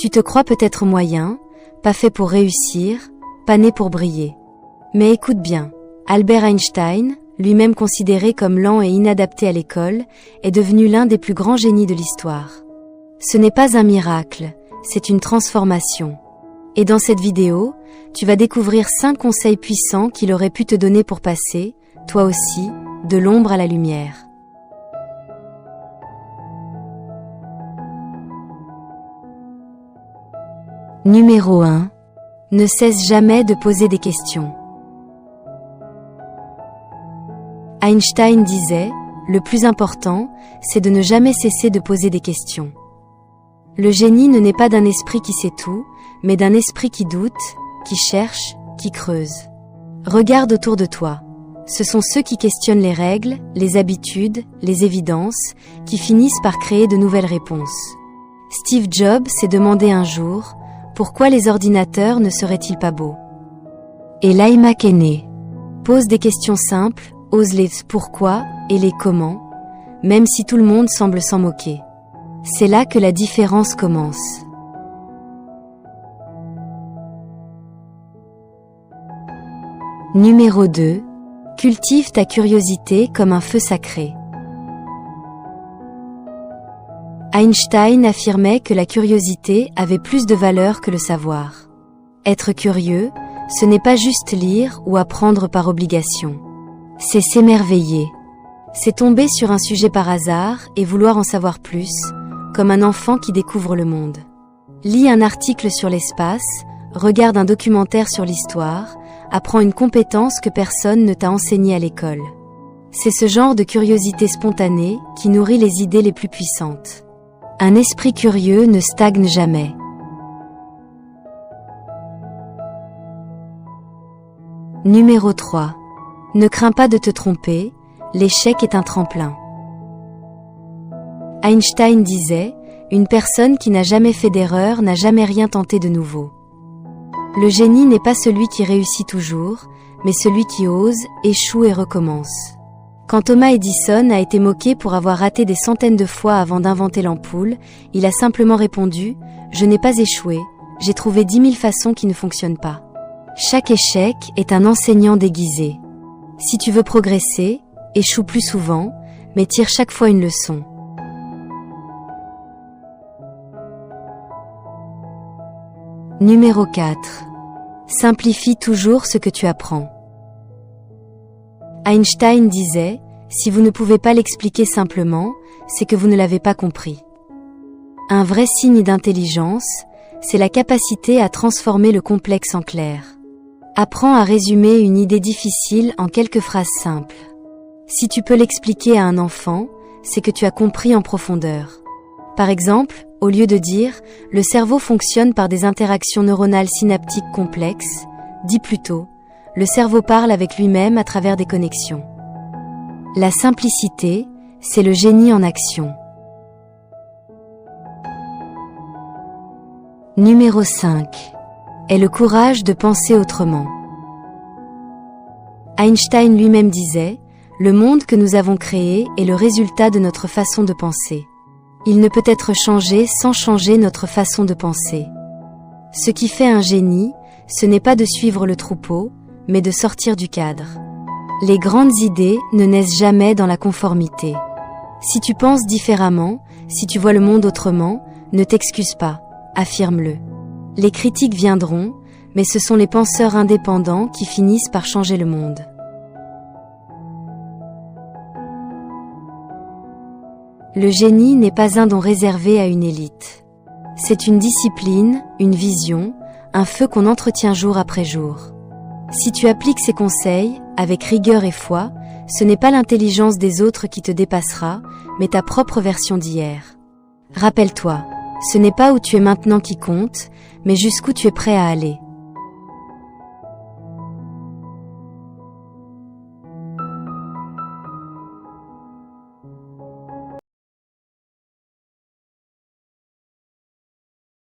Tu te crois peut-être moyen, pas fait pour réussir, pas né pour briller. Mais écoute bien, Albert Einstein, lui-même considéré comme lent et inadapté à l'école, est devenu l'un des plus grands génies de l'histoire. Ce n'est pas un miracle, c'est une transformation. Et dans cette vidéo, tu vas découvrir 5 conseils puissants qu'il aurait pu te donner pour passer, toi aussi, de l'ombre à la lumière. Numéro 1. Ne cesse jamais de poser des questions. Einstein disait, le plus important, c'est de ne jamais cesser de poser des questions. Le génie ne naît pas d'un esprit qui sait tout, mais d'un esprit qui doute, qui cherche, qui creuse. Regarde autour de toi. Ce sont ceux qui questionnent les règles, les habitudes, les évidences, qui finissent par créer de nouvelles réponses. Steve Jobs s'est demandé un jour, pourquoi les ordinateurs ne seraient-ils pas beaux? Et l'iMac est né. Pose des questions simples, ose les pourquoi et les comment, même si tout le monde semble s'en moquer. C'est là que la différence commence. Numéro 2. Cultive ta curiosité comme un feu sacré. Einstein affirmait que la curiosité avait plus de valeur que le savoir. Être curieux, ce n'est pas juste lire ou apprendre par obligation. C'est s'émerveiller. C'est tomber sur un sujet par hasard et vouloir en savoir plus, comme un enfant qui découvre le monde. Lis un article sur l'espace, regarde un documentaire sur l'histoire, apprends une compétence que personne ne t'a enseignée à l'école. C'est ce genre de curiosité spontanée qui nourrit les idées les plus puissantes. Un esprit curieux ne stagne jamais. Numéro 3. Ne crains pas de te tromper, l'échec est un tremplin. Einstein disait, une personne qui n'a jamais fait d'erreur n'a jamais rien tenté de nouveau. Le génie n'est pas celui qui réussit toujours, mais celui qui ose, échoue et recommence. Quand Thomas Edison a été moqué pour avoir raté des centaines de fois avant d'inventer l'ampoule, il a simplement répondu « Je n'ai pas échoué, j'ai trouvé 10 000 façons qui ne fonctionnent pas ». Chaque échec est un enseignant déguisé. Si tu veux progresser, échoue plus souvent, mais tire chaque fois une leçon. Numéro 4. Simplifie toujours ce que tu apprends. Einstein disait, si vous ne pouvez pas l'expliquer simplement, c'est que vous ne l'avez pas compris. Un vrai signe d'intelligence, c'est la capacité à transformer le complexe en clair. Apprends à résumer une idée difficile en quelques phrases simples. Si tu peux l'expliquer à un enfant, c'est que tu as compris en profondeur. Par exemple, au lieu de dire « le cerveau fonctionne par des interactions neuronales synaptiques complexes », dis plutôt « le cerveau parle avec lui-même à travers des connexions ». La simplicité, c'est le génie en action. Numéro 5. Est le courage de penser autrement. Einstein lui-même disait « Le monde que nous avons créé est le résultat de notre façon de penser. Il ne peut être changé sans changer notre façon de penser. Ce qui fait un génie, ce n'est pas de suivre le troupeau, mais de sortir du cadre. Les grandes idées ne naissent jamais dans la conformité. Si tu penses différemment, si tu vois le monde autrement, ne t'excuse pas, affirme-le. Les critiques viendront, mais ce sont les penseurs indépendants qui finissent par changer le monde. Le génie n'est pas un don réservé à une élite. C'est une discipline, une vision, un feu qu'on entretient jour après jour. Si tu appliques ces conseils, avec rigueur et foi, ce n'est pas l'intelligence des autres qui te dépassera, mais ta propre version d'hier. Rappelle-toi, ce n'est pas où tu es maintenant qui compte, mais jusqu'où tu es prêt à aller.